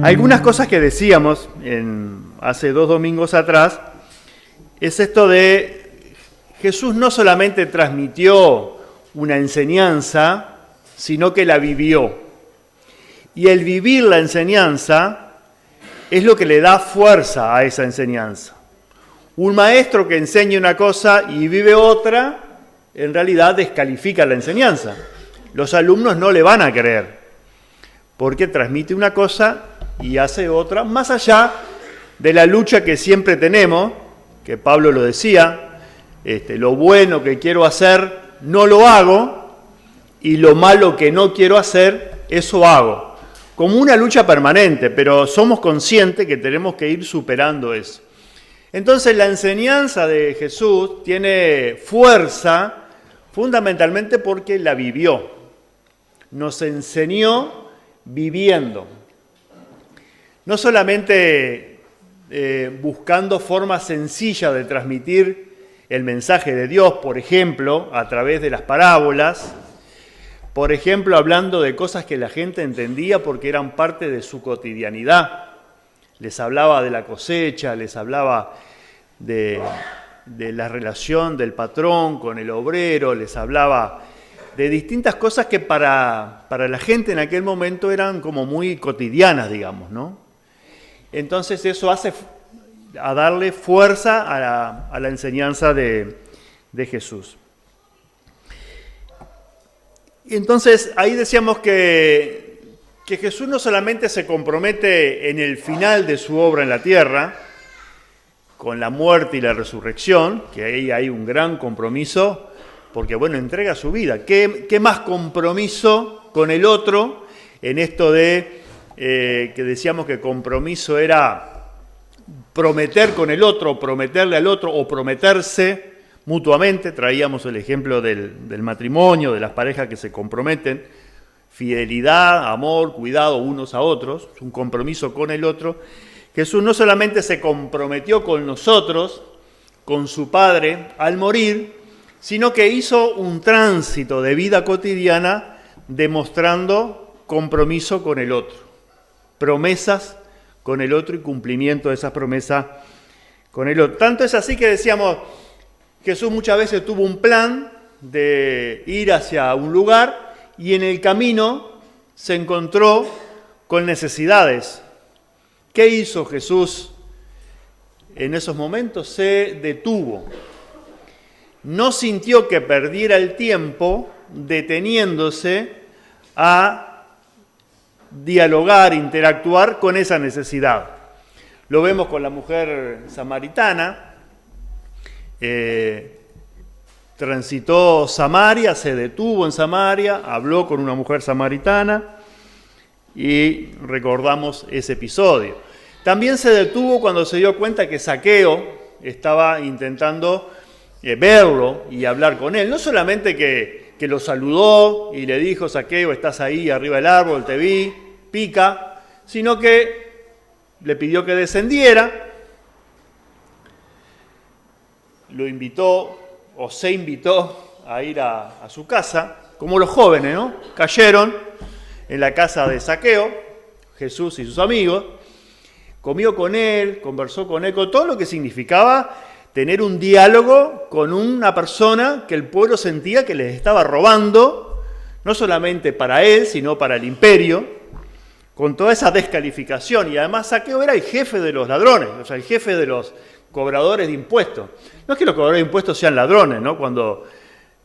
Algunas cosas que decíamos hace 2 domingos atrás es esto de Jesús no solamente transmitió una enseñanza, sino que la vivió. Y el vivir la enseñanza es lo que le da fuerza a esa enseñanza. Un maestro que enseña una cosa y vive otra, en realidad descalifica la enseñanza. Los alumnos no le van a creer, porque transmite una cosa y hace otra, más allá de la lucha que siempre tenemos, que Pablo lo decía, lo bueno que quiero hacer no lo hago, y lo malo que no quiero hacer, eso hago. Como una lucha permanente, pero somos conscientes que tenemos que ir superando eso. Entonces la enseñanza de Jesús tiene fuerza fundamentalmente porque la vivió. Nos enseñó viviendo. No solamente buscando formas sencillas de transmitir el mensaje de Dios, por ejemplo, a través de las parábolas, por ejemplo, hablando de cosas que la gente entendía porque eran parte de su cotidianidad. Les hablaba de la cosecha, les hablaba de la relación del patrón con el obrero, les hablaba de distintas cosas que para la gente en aquel momento eran como muy cotidianas, digamos, ¿no? Entonces eso hace a darle fuerza a la enseñanza de Jesús. Y entonces ahí decíamos que Jesús no solamente se compromete en el final de su obra en la tierra, con la muerte y la resurrección, que ahí hay un gran compromiso, porque bueno, entrega su vida. ¿Qué más compromiso con el otro en esto de que decíamos que compromiso era prometer con el otro, prometerle al otro o prometerse mutuamente? Traíamos el ejemplo del matrimonio, de las parejas que se comprometen, fidelidad, amor, cuidado unos a otros, un compromiso con el otro. Jesús no solamente se comprometió con nosotros, con su Padre, al morir, sino que hizo un tránsito de vida cotidiana demostrando compromiso con el otro, promesas con el otro y cumplimiento de esas promesas con el otro. Tanto es así que decíamos, Jesús muchas veces tuvo un plan de ir hacia un lugar y en el camino se encontró con necesidades. ¿Qué hizo Jesús en esos momentos? Se detuvo. No sintió que perdiera el tiempo deteniéndose a dialogar, interactuar con esa necesidad. Lo vemos con la mujer samaritana. Transitó Samaria, se detuvo en Samaria, habló con una mujer samaritana y recordamos ese episodio. También se detuvo cuando se dio cuenta que Zaqueo estaba intentando verlo y hablar con él. No solamente que lo saludó y le dijo, Zaqueo, estás ahí arriba del árbol, te vi, pica, sino que le pidió que descendiera, lo invitó o se invitó a ir a su casa, como los jóvenes, ¿no? Cayeron en la casa de Zaqueo, Jesús y sus amigos, comió con él, conversó con él, con todo lo que significaba tener un diálogo con una persona que el pueblo sentía que les estaba robando, no solamente para él, sino para el imperio, con toda esa descalificación. Y además Zaqueo era el jefe de los ladrones, o sea, el jefe de los cobradores de impuestos. No es que los cobradores de impuestos sean ladrones, ¿no? Cuando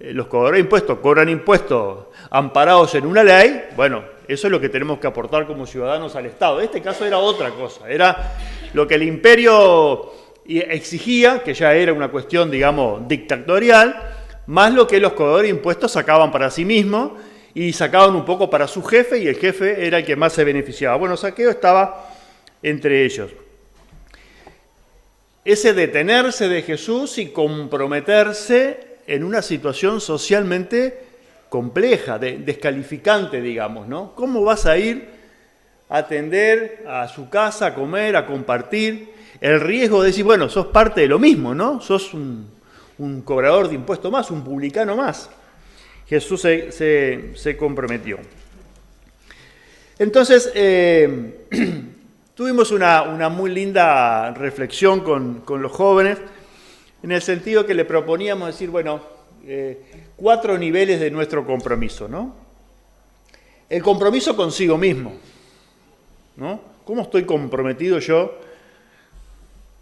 los cobradores de impuestos cobran impuestos amparados en una ley, bueno, eso es lo que tenemos que aportar como ciudadanos al Estado. En este caso era otra cosa, era lo que el imperio exigía, que ya era una cuestión, digamos, dictatorial, más lo que los cobradores de impuestos sacaban para sí mismos y sacaban un poco para su jefe, y el jefe era el que más se beneficiaba. Bueno, Zaqueo estaba entre ellos. Ese detenerse de Jesús y comprometerse en una situación socialmente compleja, descalificante, digamos, ¿no? ¿Cómo vas a ir a atender a su casa, a comer, a compartir? El riesgo de decir, bueno, sos parte de lo mismo, ¿no? Sos un cobrador de impuestos más, un publicano más. Jesús se comprometió. Entonces, Tuvimos una muy linda reflexión con los jóvenes, en el sentido que le proponíamos decir, 4 niveles de nuestro compromiso, ¿no? El compromiso consigo mismo, ¿no? ¿Cómo estoy comprometido yo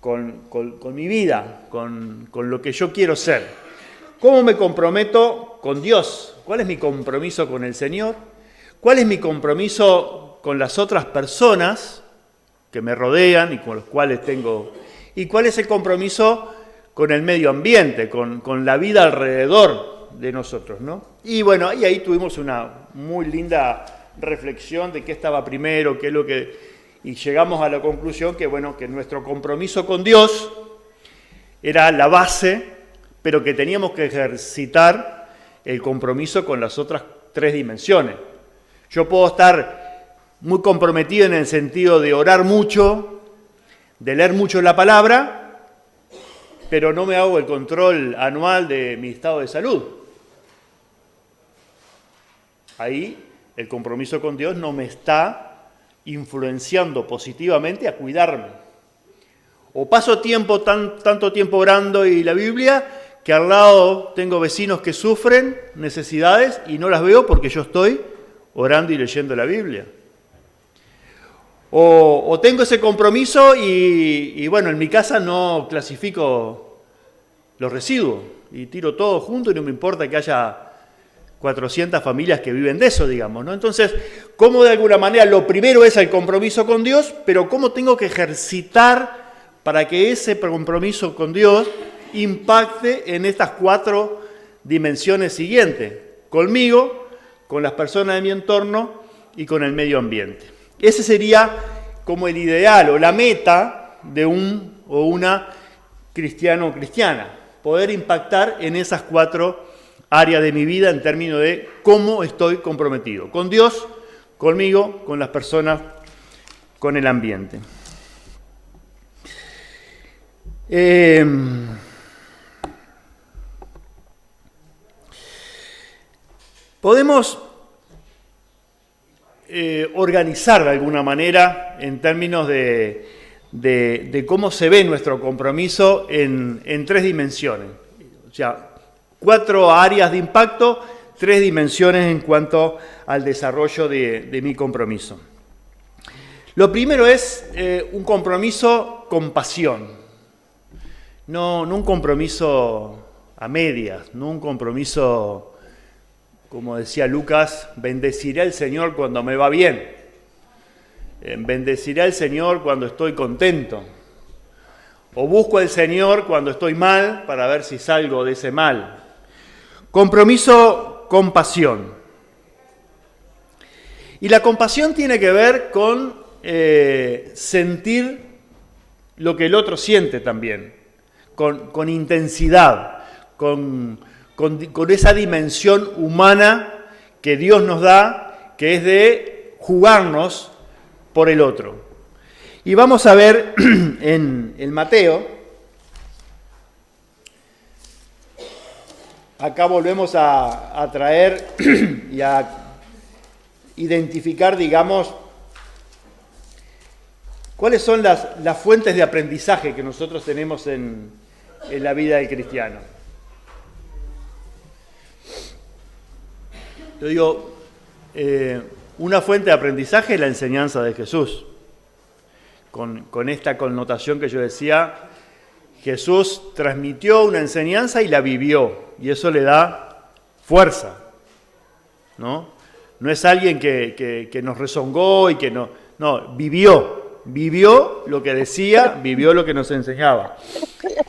con mi vida, con lo que yo quiero ser? ¿Cómo me comprometo con Dios? ¿Cuál es mi compromiso con el Señor? ¿Cuál es mi compromiso con las otras personas que me rodean y con los cuales tengo? ¿Y cuál es el compromiso con el medio ambiente, con la vida alrededor de nosotros, ¿no? Y bueno, y ahí tuvimos una muy linda reflexión de qué estaba primero, qué es lo que... Y llegamos a la conclusión que nuestro compromiso con Dios era la base, pero que teníamos que ejercitar el compromiso con las otras 3 dimensiones. Yo puedo estar muy comprometido en el sentido de orar mucho, de leer mucho la palabra, pero no me hago el control anual de mi estado de salud. Ahí el compromiso con Dios no me está influenciando positivamente a cuidarme. O paso tanto tiempo orando y la Biblia, que al lado tengo vecinos que sufren necesidades y no las veo porque yo estoy orando y leyendo la Biblia. O tengo ese compromiso y en mi casa no clasifico los residuos y tiro todo junto y no me importa que haya 400 familias que viven de eso, digamos, ¿no? Entonces, ¿cómo de alguna manera lo primero es el compromiso con Dios, pero cómo tengo que ejercitar para que ese compromiso con Dios impacte en estas 4 dimensiones siguientes? Conmigo, con las personas de mi entorno y con el medio ambiente. Ese sería como el ideal o la meta de un o una cristiano o cristiana, poder impactar en esas 4 áreas de mi vida en términos de cómo estoy comprometido, con Dios, conmigo, con las personas, con el ambiente. Podemos organizar de alguna manera en términos de cómo se ve nuestro compromiso en 3 dimensiones. O sea, 4 áreas de impacto, 3 dimensiones en cuanto al desarrollo de mi compromiso. Lo primero es un compromiso con pasión, no un compromiso a medias, no un compromiso... Como decía Lucas, bendeciré al Señor cuando me va bien. Bendeciré al Señor cuando estoy contento. O busco al Señor cuando estoy mal para ver si salgo de ese mal. Compromiso con pasión. Y la compasión tiene que ver con sentir lo que el otro siente también. Con intensidad, con esa dimensión humana que Dios nos da, que es de jugarnos por el otro. Y vamos a ver en Mateo, acá volvemos a traer y a identificar, digamos, cuáles son las fuentes de aprendizaje que nosotros tenemos en la vida del cristiano. Yo digo, una fuente de aprendizaje es la enseñanza de Jesús. Con esta connotación que yo decía, Jesús transmitió una enseñanza y la vivió, y eso le da fuerza, ¿no? No es alguien que nos rezongó y que no, vivió lo que decía, vivió lo que nos enseñaba.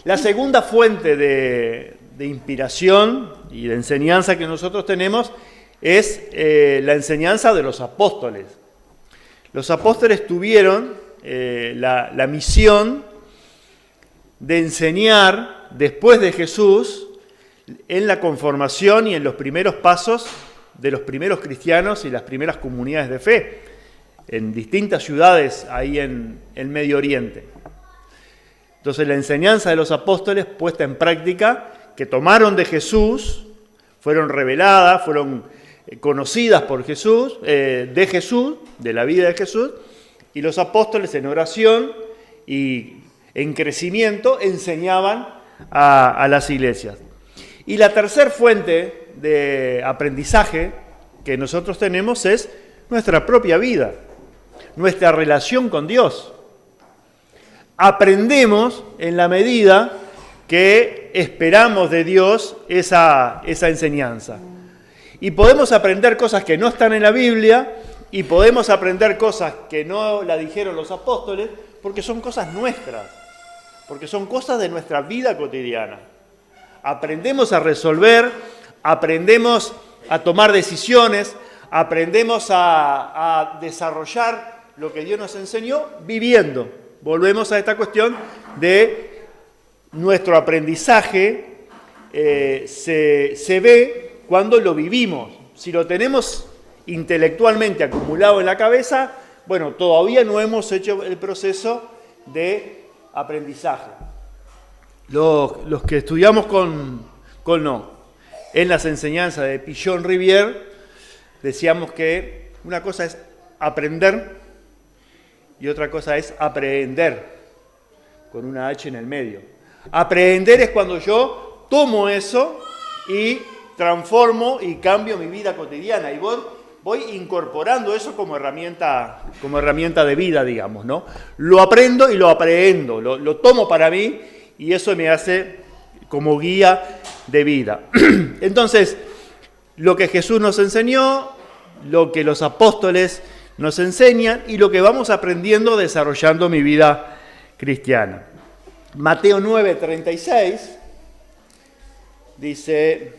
La segunda fuente de inspiración y de enseñanza que nosotros tenemos es la enseñanza de los apóstoles. Los apóstoles tuvieron la misión de enseñar después de Jesús en la conformación y en los primeros pasos de los primeros cristianos y las primeras comunidades de fe en distintas ciudades ahí en el Medio Oriente. Entonces la enseñanza de los apóstoles puesta en práctica, que tomaron de Jesús, fueron reveladas, fueron conocidas por Jesús, de la vida de Jesús, Y los apóstoles en oración y en crecimiento enseñaban a las iglesias. Y la tercera fuente de aprendizaje que nosotros tenemos es nuestra propia vida, nuestra relación con Dios. Aprendemos en la medida que esperamos de Dios esa enseñanza. Y podemos aprender cosas que no están en la Biblia y podemos aprender cosas que no la dijeron los apóstoles porque son cosas nuestras, porque son cosas de nuestra vida cotidiana. Aprendemos a resolver, aprendemos a tomar decisiones, aprendemos a desarrollar lo que Dios nos enseñó viviendo. Volvemos a esta cuestión de nuestro aprendizaje se ve cuando lo vivimos. Si lo tenemos intelectualmente acumulado en la cabeza, bueno, todavía no hemos hecho el proceso de aprendizaje. Los que estudiamos en las enseñanzas de Pichon Rivière, decíamos que una cosa es aprender y otra cosa es aprehender, con una H en el medio. Aprehender es cuando yo tomo eso y transformo y cambio mi vida cotidiana y voy incorporando eso como herramienta de vida, digamos, ¿no? Lo aprendo y lo aprehendo, lo tomo para mí y eso me hace como guía de vida. Entonces, lo que Jesús nos enseñó, lo que los apóstoles nos enseñan y lo que vamos aprendiendo desarrollando mi vida cristiana. Mateo 9:36 dice,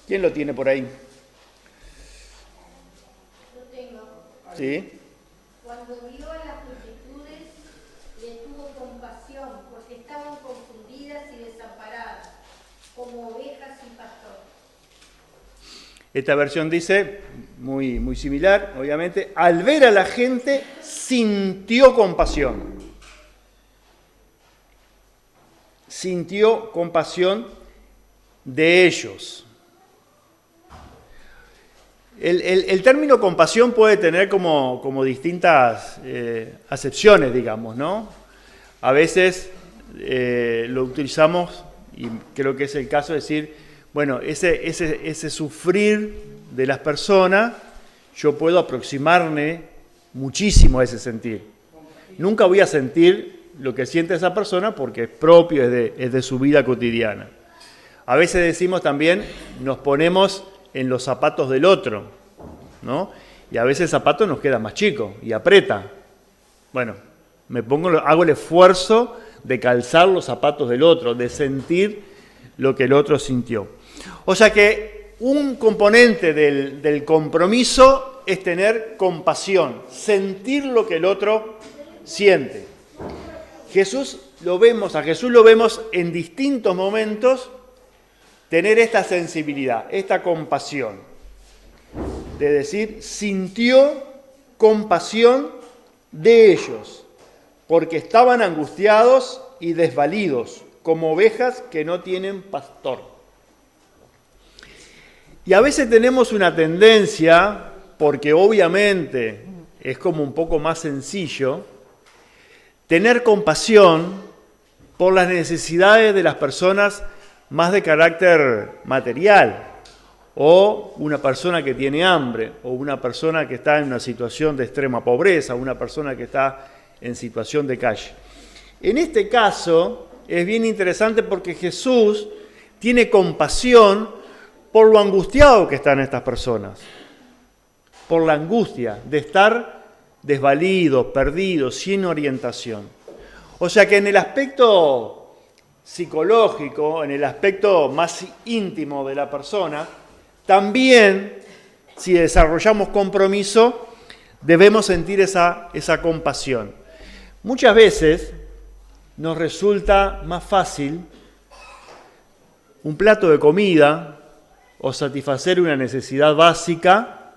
¿quién lo tiene por ahí? Lo tengo. ¿Sí? Cuando vio a las multitudes, le tuvo compasión, porque estaban confundidas y desamparadas, como ovejas sin pastor. Esta versión dice, muy, muy similar, obviamente, al ver a la gente sintió compasión. Sintió compasión de ellos. El término compasión puede tener como distintas acepciones, digamos, ¿no? A veces lo utilizamos, y creo que es el caso de decir, bueno, ese sufrir de las personas, yo puedo aproximarme muchísimo a ese sentir. Nunca voy a sentir lo que siente esa persona porque es propio, es de su vida cotidiana. A veces decimos también, nos ponemos en los zapatos del otro, ¿no? Y a veces el zapato nos queda más chico y aprieta. Bueno, hago el esfuerzo de calzar los zapatos del otro, de sentir lo que el otro sintió. O sea que un componente del compromiso es tener compasión, sentir lo que el otro siente. A Jesús lo vemos en distintos momentos tener esta sensibilidad, esta compasión, de decir, sintió compasión de ellos, porque estaban angustiados y desvalidos, como ovejas que no tienen pastor. Y a veces tenemos una tendencia, porque obviamente es como un poco más sencillo, tener compasión por las necesidades de las personas más de carácter material, o una persona que tiene hambre, o una persona que está en una situación de extrema pobreza, o una persona que está en situación de calle. En este caso es bien interesante porque Jesús tiene compasión por lo angustiado que están estas personas, por la angustia de estar desvalidos, perdidos, sin orientación. O sea que en el aspecto psicológico, en el aspecto más íntimo de la persona, también, si desarrollamos compromiso, debemos sentir esa compasión. Muchas veces nos resulta más fácil un plato de comida o satisfacer una necesidad básica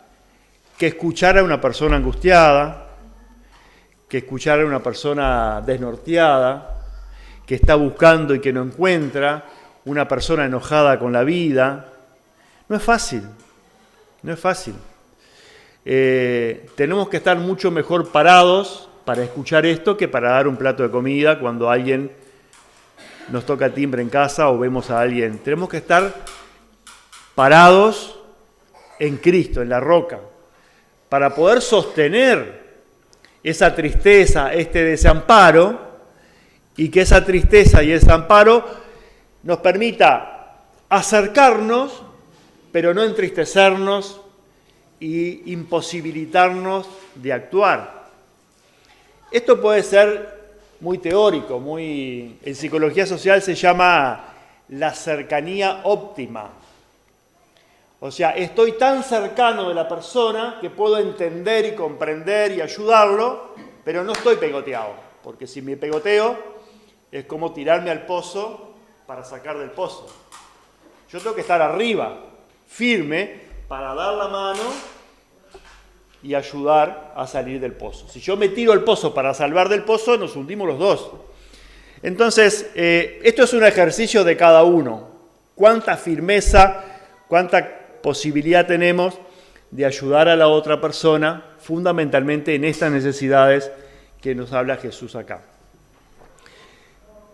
que escuchar a una persona angustiada, que escuchar a una persona desnorteada, que está buscando y que no encuentra, una persona enojada con la vida. No es fácil, no es fácil. tenemos que estar mucho mejor parados para escuchar esto que para dar un plato de comida cuando alguien nos toca timbre en casa o vemos a alguien. Tenemos que estar parados en Cristo, en la roca, para poder sostener esa tristeza, este desamparo, y que esa tristeza y ese amparo nos permita acercarnos, pero no entristecernos y imposibilitarnos de actuar. Esto puede ser muy teórico, en psicología social se llama la cercanía óptima. O sea, estoy tan cercano de la persona que puedo entender y comprender y ayudarlo, pero no estoy pegoteado, porque si me pegoteo es como tirarme al pozo para sacar del pozo. Yo tengo que estar arriba, firme, para dar la mano y ayudar a salir del pozo. Si yo me tiro al pozo para salvar del pozo, nos hundimos los dos. Entonces, esto es un ejercicio de cada uno. Cuánta firmeza, cuánta posibilidad tenemos de ayudar a la otra persona, fundamentalmente en estas necesidades que nos habla Jesús acá.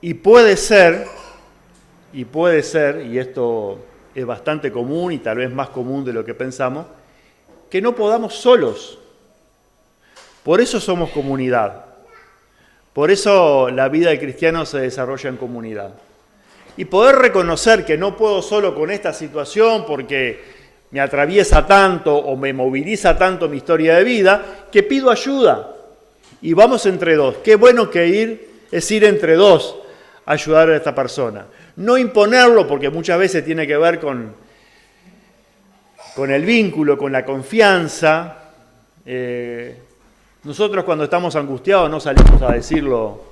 Y puede ser, y esto es bastante común y tal vez más común de lo que pensamos, que no podamos solos. Por eso somos comunidad. Por eso la vida del cristiano se desarrolla en comunidad. Y poder reconocer que no puedo solo con esta situación porque me atraviesa tanto o me moviliza tanto mi historia de vida, que pido ayuda. Y vamos entre dos. Qué bueno que es ir entre dos a ayudar a esta persona. No imponerlo, porque muchas veces tiene que ver con el vínculo, con la confianza. Nosotros cuando estamos angustiados no salimos a decirlo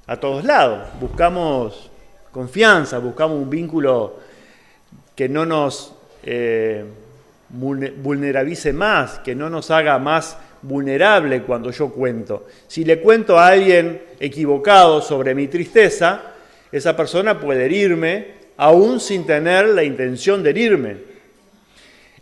a todos lados. Buscamos confianza, buscamos un vínculo que no nos vulnerabilice más, que no nos haga más vulnerable cuando yo cuento. Si le cuento a alguien equivocado sobre mi tristeza, esa persona puede herirme, aún sin tener la intención de herirme.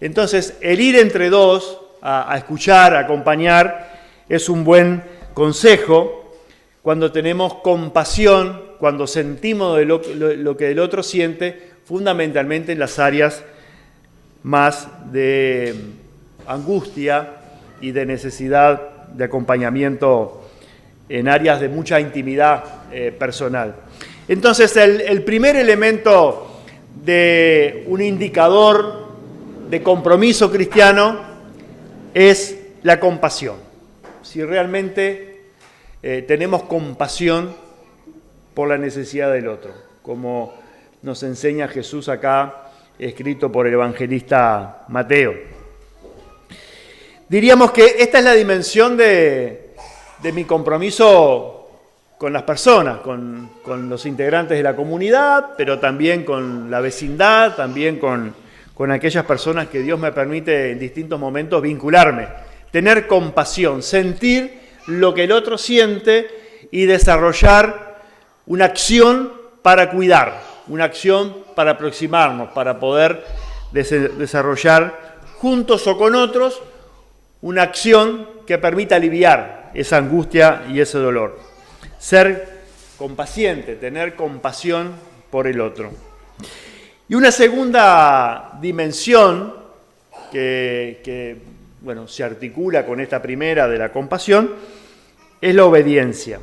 Entonces, el ir entre dos, a escuchar, a acompañar, es un buen consejo cuando tenemos compasión, cuando sentimos lo que el otro siente, fundamentalmente en las áreas más de angustia y de necesidad de acompañamiento en áreas de mucha intimidad personal. Entonces, el primer elemento de un indicador de compromiso cristiano es la compasión. Si realmente tenemos compasión por la necesidad del otro, como nos enseña Jesús acá, escrito por el evangelista Mateo. Diríamos que esta es la dimensión de mi compromiso con las personas, con los integrantes de la comunidad, pero también con la vecindad, también con aquellas personas que Dios me permite en distintos momentos vincularme. Tener compasión, sentir lo que el otro siente y desarrollar una acción para cuidar, una acción para aproximarnos, para poder desarrollar juntos o con otros una acción que permita aliviar esa angustia y ese dolor. Ser compaciente, tener compasión por el otro. Y una segunda dimensión que se articula con esta primera de la compasión es la obediencia.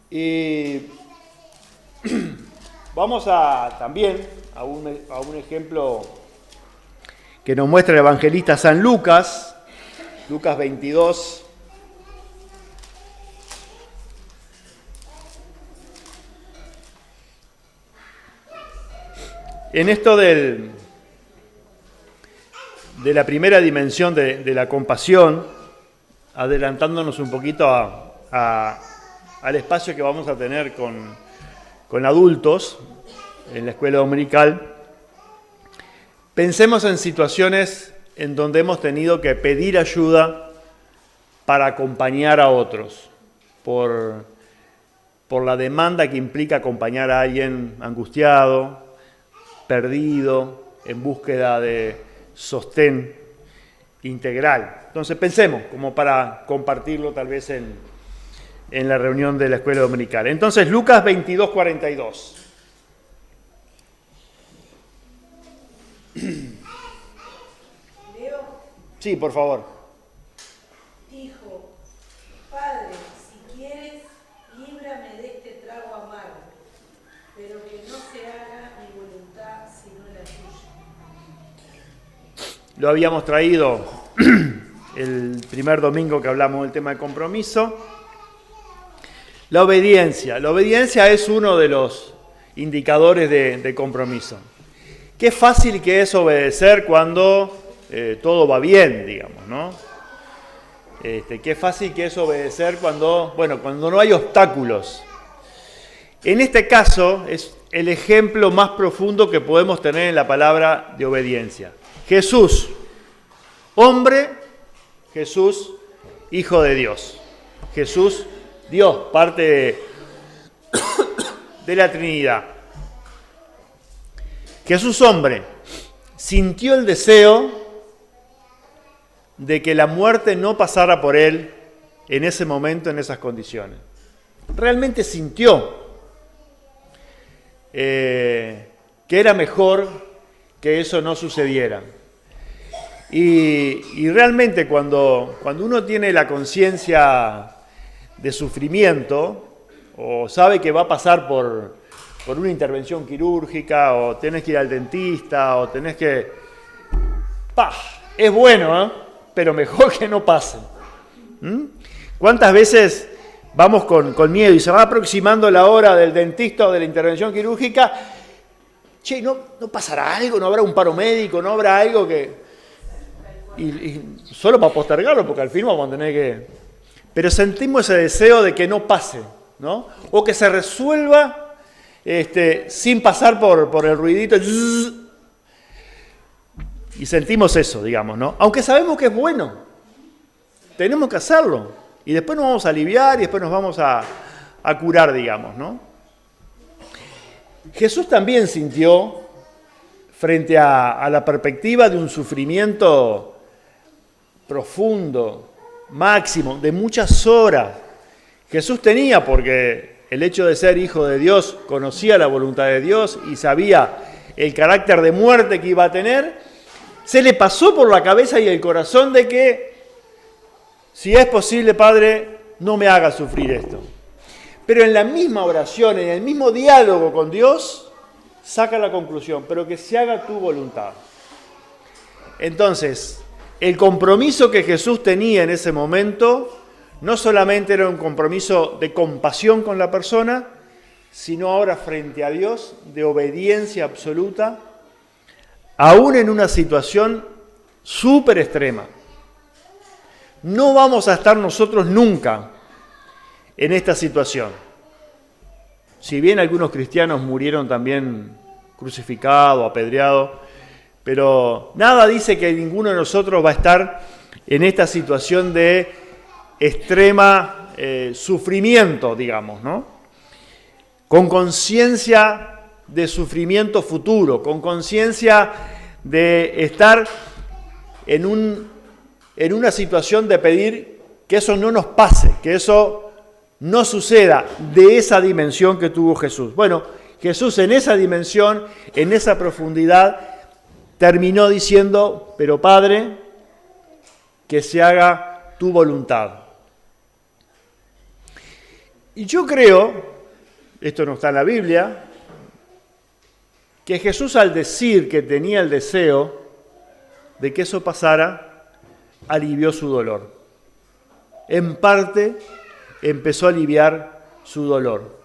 Y vamos también a un ejemplo que nos muestra el evangelista San Lucas, Lucas 22. En esto de la primera dimensión de la compasión, adelantándonos un poquito al espacio que vamos a tener con adultos en la escuela dominical, pensemos en situaciones en donde hemos tenido que pedir ayuda para acompañar a otros, por la demanda que implica acompañar a alguien angustiado, perdido, en búsqueda de sostén. integral. Entonces pensemos, como para compartirlo tal vez en la reunión de la escuela dominical. Entonces, Lucas 22, 42. Leo, Sí, por favor. dijo, Padre, si quieres, líbrame de este trago amargo, pero que no se haga mi voluntad sino la tuya. Lo habíamos traído el primer domingo que hablamos del tema de compromiso. La obediencia. La obediencia es uno de los indicadores de compromiso. Qué fácil que es obedecer cuando todo va bien, digamos, ¿no? Qué fácil que es obedecer cuando no hay obstáculos. En este caso es el ejemplo más profundo que podemos tener en la palabra de obediencia. Jesús, hombre, Jesús, Hijo de Dios. Jesús, Dios, parte de la Trinidad. Jesús, hombre, sintió el deseo de que la muerte no pasara por él en ese momento, en esas condiciones. Realmente sintió que era mejor que eso no sucediera. Y realmente cuando uno tiene la conciencia de sufrimiento, o sabe que va a pasar por una intervención quirúrgica, o tenés que ir al dentista, o tenés que... Es bueno, ¿eh? Pero mejor que no pase. ¿Cuántas veces vamos con miedo y se va aproximando la hora del dentista o de la intervención quirúrgica? Che, ¿no pasará algo? ¿No habrá un paro médico? ¿No habrá algo que...? Y solo para postergarlo, porque al fin vamos a tener que... Pero sentimos ese deseo de que no pase, ¿no? O que se resuelva sin pasar por el ruidito. Y sentimos eso, digamos, ¿no? Aunque sabemos que es bueno. Tenemos que hacerlo. Y después nos vamos a aliviar y después nos vamos a curar, digamos, ¿no? Jesús también sintió, frente a la perspectiva de un sufrimiento profundo, máximo, de muchas horas. Jesús tenía, porque el hecho de ser hijo de Dios, conocía la voluntad de Dios y sabía el carácter de muerte que iba a tener, se le pasó por la cabeza y el corazón de que, si es posible, Padre, no me hagas sufrir esto. Pero en la misma oración, en el mismo diálogo con Dios, saca la conclusión, pero que se haga tu voluntad. Entonces, el compromiso que Jesús tenía en ese momento no solamente era un compromiso de compasión con la persona, sino ahora frente a Dios de obediencia absoluta, aún en una situación súper extrema. No vamos a estar nosotros nunca en esta situación. Si bien algunos cristianos murieron también crucificados, apedreados, pero nada dice que ninguno de nosotros va a estar en esta situación de extrema sufrimiento, digamos, ¿no? Con conciencia de sufrimiento futuro, con conciencia de estar en una situación de pedir que eso no nos pase, que eso no suceda de esa dimensión que tuvo Jesús. Bueno, Jesús en esa dimensión, en esa profundidad, terminó diciendo, pero Padre, que se haga tu voluntad. Y yo creo, esto no está en la Biblia, que Jesús al decir que tenía el deseo de que eso pasara, alivió su dolor. En parte empezó a aliviar su dolor.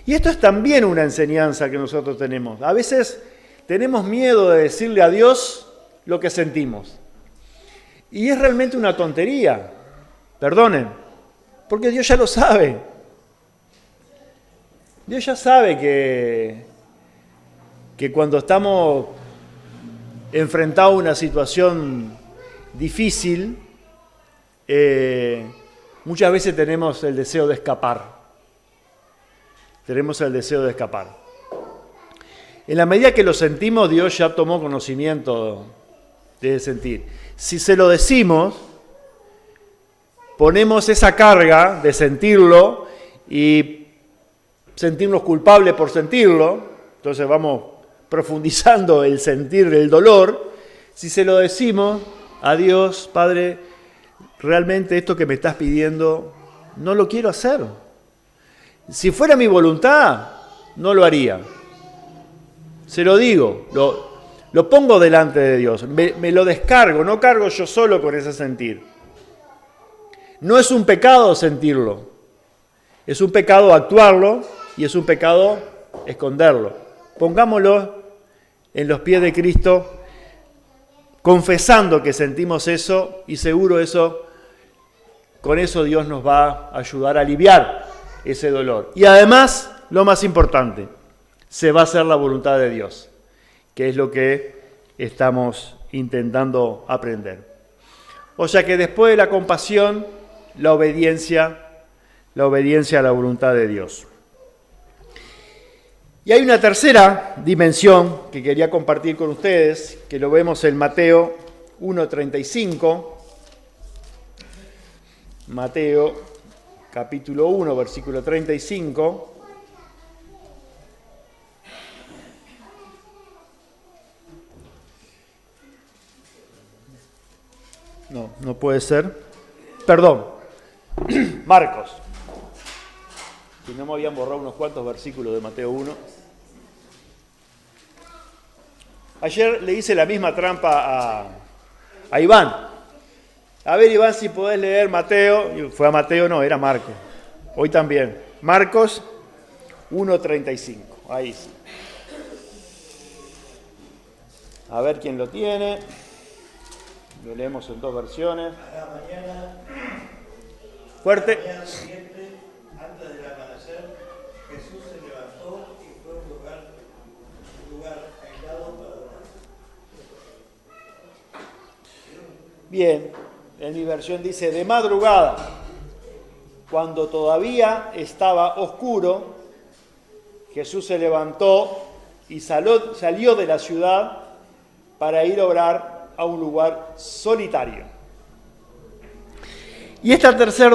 Y esto es también una enseñanza que nosotros tenemos. A veces tenemos miedo de decirle a Dios lo que sentimos. Y es realmente una tontería, perdonen, porque Dios ya lo sabe. Dios ya sabe que cuando estamos enfrentados a una situación difícil, muchas veces tenemos el deseo de escapar. Tenemos el deseo de escapar. En la medida que lo sentimos, Dios ya tomó conocimiento de sentir. Si se lo decimos, ponemos esa carga de sentirlo y sentirnos culpables por sentirlo, entonces vamos profundizando el sentir del dolor. Si se lo decimos a Dios, Padre, realmente esto que me estás pidiendo no lo quiero hacer. Si fuera mi voluntad, no lo haría. Se lo digo, lo pongo delante de Dios, me lo descargo, no cargo yo solo con ese sentir. No es un pecado sentirlo, es un pecado actuarlo y es un pecado esconderlo. Pongámoslo en los pies de Cristo, confesando que sentimos eso y seguro con eso Dios nos va a ayudar a aliviar ese dolor. Y además, lo más importante, se va a hacer la voluntad de Dios, que es lo que estamos intentando aprender. O sea que después de la compasión, la obediencia a la voluntad de Dios. Y hay una tercera dimensión que quería compartir con ustedes, que lo vemos en Mateo 1:35. Mateo capítulo 1, versículo 35. No puede ser. Perdón. Marcos. Si no me habían borrado unos cuantos versículos de Mateo 1. Ayer le hice la misma trampa a Iván. A ver, Iván, si podés leer Mateo. Fue a Mateo, no, era Marcos. Hoy también. Marcos 1:35. Ahí sí. A ver quién lo tiene. Lo leemos en dos versiones. A la mañana, Fuerte. la mañana siguiente, antes del amanecer, Jesús se levantó y fue a un lugar aislado para orar. Bien, en mi versión dice, de madrugada, cuando todavía estaba oscuro, Jesús se levantó y salió de la ciudad para ir a orar a un lugar solitario. Y esta tercer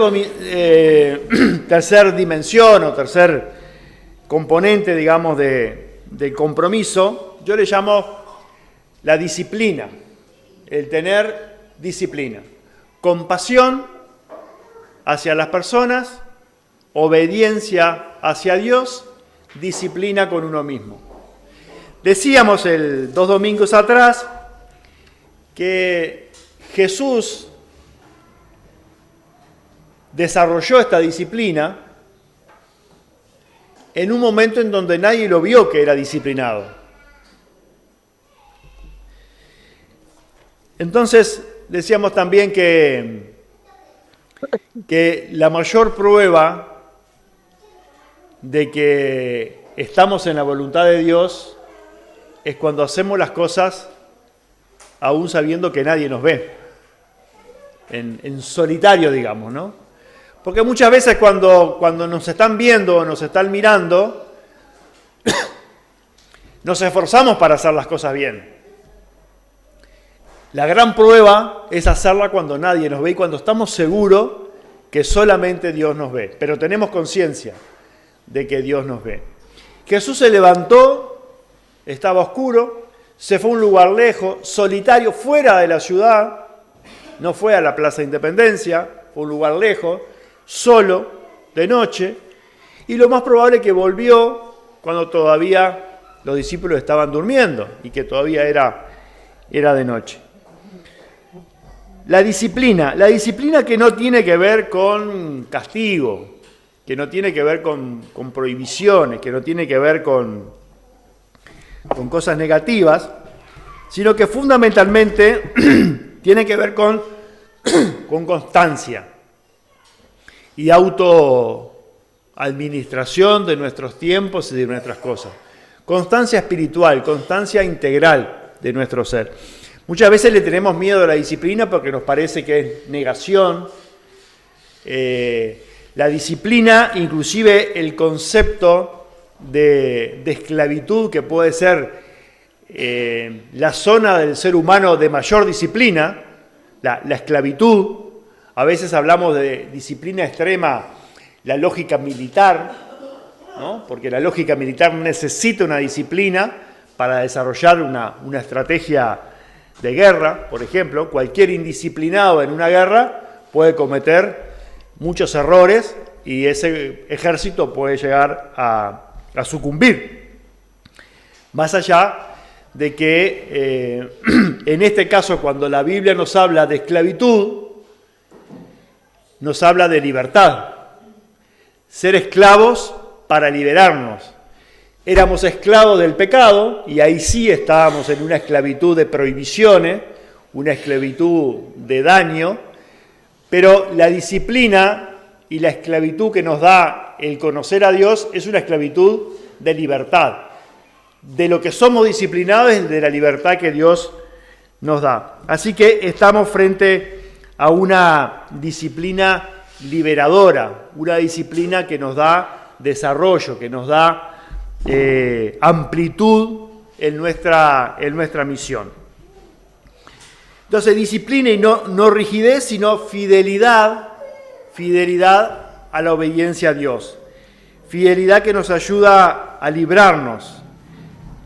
dimensión o tercer componente, digamos, del compromiso, yo le llamo la disciplina, el tener disciplina, compasión hacia las personas, obediencia hacia Dios, disciplina con uno mismo. Decíamos 2 domingos atrás que Jesús desarrolló esta disciplina en un momento en donde nadie lo vio que era disciplinado. Entonces, decíamos también que la mayor prueba de que estamos en la voluntad de Dios es cuando hacemos las cosas aún sabiendo que nadie nos ve, en solitario, digamos, ¿no? Porque muchas veces cuando nos están viendo o nos están mirando, nos esforzamos para hacer las cosas bien. La gran prueba es hacerla cuando nadie nos ve y cuando estamos seguros que solamente Dios nos ve, pero tenemos conciencia de que Dios nos ve. Jesús se levantó, estaba oscuro, se fue a un lugar lejos, solitario, fuera de la ciudad, no fue a la Plaza Independencia, fue a un lugar lejos, solo, de noche, y lo más probable es que volvió cuando todavía los discípulos estaban durmiendo y que todavía era de noche. La disciplina que no tiene que ver con castigo, que no tiene que ver con prohibiciones, que no tiene que ver con cosas negativas, sino que fundamentalmente tiene que ver con constancia y autoadministración de nuestros tiempos y de nuestras cosas. Constancia espiritual, constancia integral de nuestro ser. Muchas veces le tenemos miedo a la disciplina porque nos parece que es negación. La disciplina, inclusive el concepto de esclavitud que puede ser la zona del ser humano de mayor disciplina, la esclavitud. A veces hablamos de disciplina extrema, la lógica militar, ¿no? Porque la lógica militar necesita una disciplina para desarrollar una estrategia de guerra, por ejemplo. Cualquier indisciplinado en una guerra puede cometer muchos errores y ese ejército puede llegar a sucumbir. Más allá de que en este caso, cuando la Biblia nos habla de esclavitud, nos habla de libertad. Ser esclavos para liberarnos. Éramos esclavos del pecado y ahí sí estábamos en una esclavitud de prohibiciones, una esclavitud de daño, pero la disciplina y la esclavitud que nos da el conocer a Dios es una esclavitud de libertad. De lo que somos disciplinados es de la libertad que Dios nos da. Así que estamos frente a una disciplina liberadora, una disciplina que nos da desarrollo, que nos da amplitud en nuestra misión. Entonces, disciplina y no rigidez, sino fidelidad a la obediencia a Dios. Fidelidad que nos ayuda a librarnos.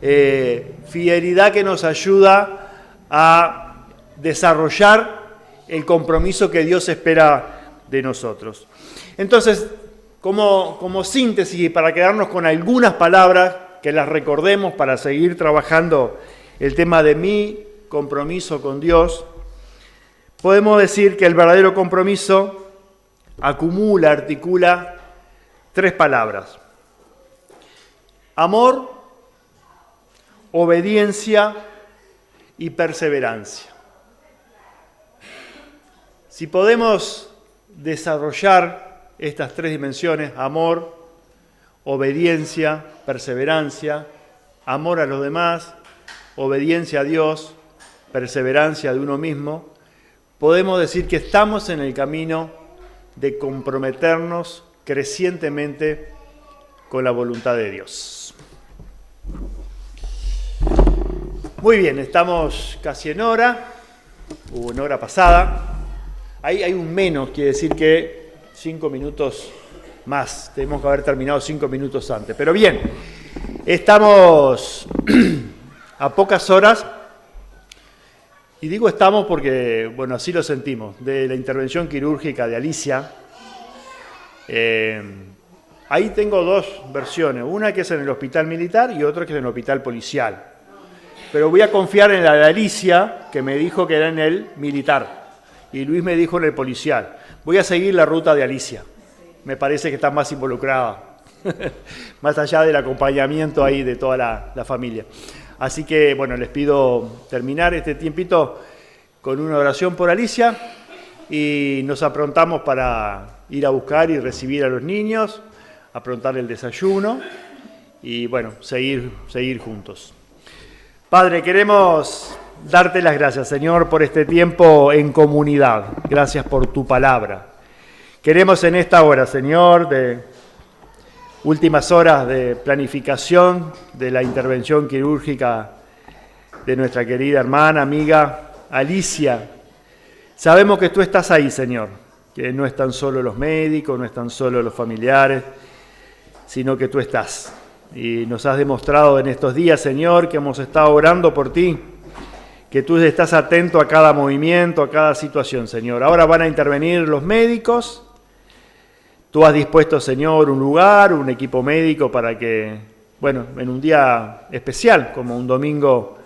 Fidelidad que nos ayuda a desarrollar el compromiso que Dios espera de nosotros. Entonces, como síntesis y para quedarnos con algunas palabras que las recordemos para seguir trabajando el tema de mi compromiso con Dios, podemos decir que el verdadero compromiso articula 3 palabras: amor, obediencia y perseverancia. Si podemos desarrollar estas 3 dimensiones, amor, obediencia, perseverancia, amor a los demás, obediencia a Dios, perseverancia de uno mismo, podemos decir que estamos en el camino de comprometernos crecientemente con la voluntad de Dios. Muy bien, estamos casi en hora, hubo una hora pasada. Ahí hay un menos, quiere decir que 5 minutos más. Tenemos que haber terminado 5 minutos antes. Pero bien, estamos a pocas horas. Y digo estamos porque, bueno, así lo sentimos. De la intervención quirúrgica de Alicia. Ahí tengo 2 versiones. Una que es en el hospital militar y otra que es en el hospital policial. Pero voy a confiar en la de Alicia, que me dijo que era en el militar. Y Luis me dijo en el policial. Voy a seguir la ruta de Alicia. Me parece que está más involucrada. Más allá del acompañamiento ahí de toda la familia. Así que, bueno, les pido terminar este tiempito con una oración por Alicia. Y nos aprontamos para ir a buscar y recibir a los niños. Aprontar el desayuno. Y, bueno, seguir juntos. Padre, queremos darte las gracias, Señor, por este tiempo en comunidad. Gracias por tu palabra. Queremos en esta hora, Señor, de últimas horas de planificación de la intervención quirúrgica de nuestra querida hermana, amiga Alicia. Sabemos que tú estás ahí, Señor, que no están solo los médicos, no están solo los familiares, sino que tú estás. Y nos has demostrado en estos días, Señor, que hemos estado orando por ti, que tú estás atento a cada movimiento, a cada situación, Señor. Ahora van a intervenir los médicos. Tú has dispuesto, Señor, un lugar, un equipo médico para que, bueno, en un día especial, como un domingo,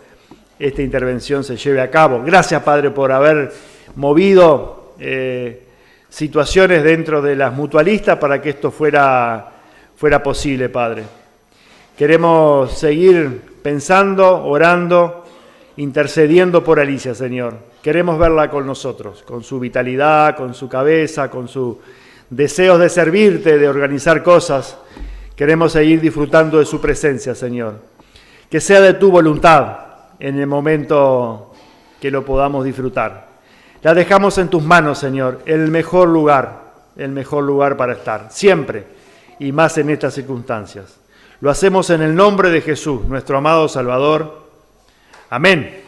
esta intervención se lleve a cabo. Gracias, Padre, por haber movido situaciones dentro de las mutualistas para que esto fuera posible, Padre. Queremos seguir pensando, orando, intercediendo por Alicia, Señor. Queremos verla con nosotros, con su vitalidad, con su cabeza, con sus deseos de servirte, de organizar cosas. Queremos seguir disfrutando de su presencia, Señor. Que sea de tu voluntad en el momento que lo podamos disfrutar. La dejamos en tus manos, Señor, el mejor lugar para estar, siempre, y más en estas circunstancias. Lo hacemos en el nombre de Jesús, nuestro amado Salvador. Amén.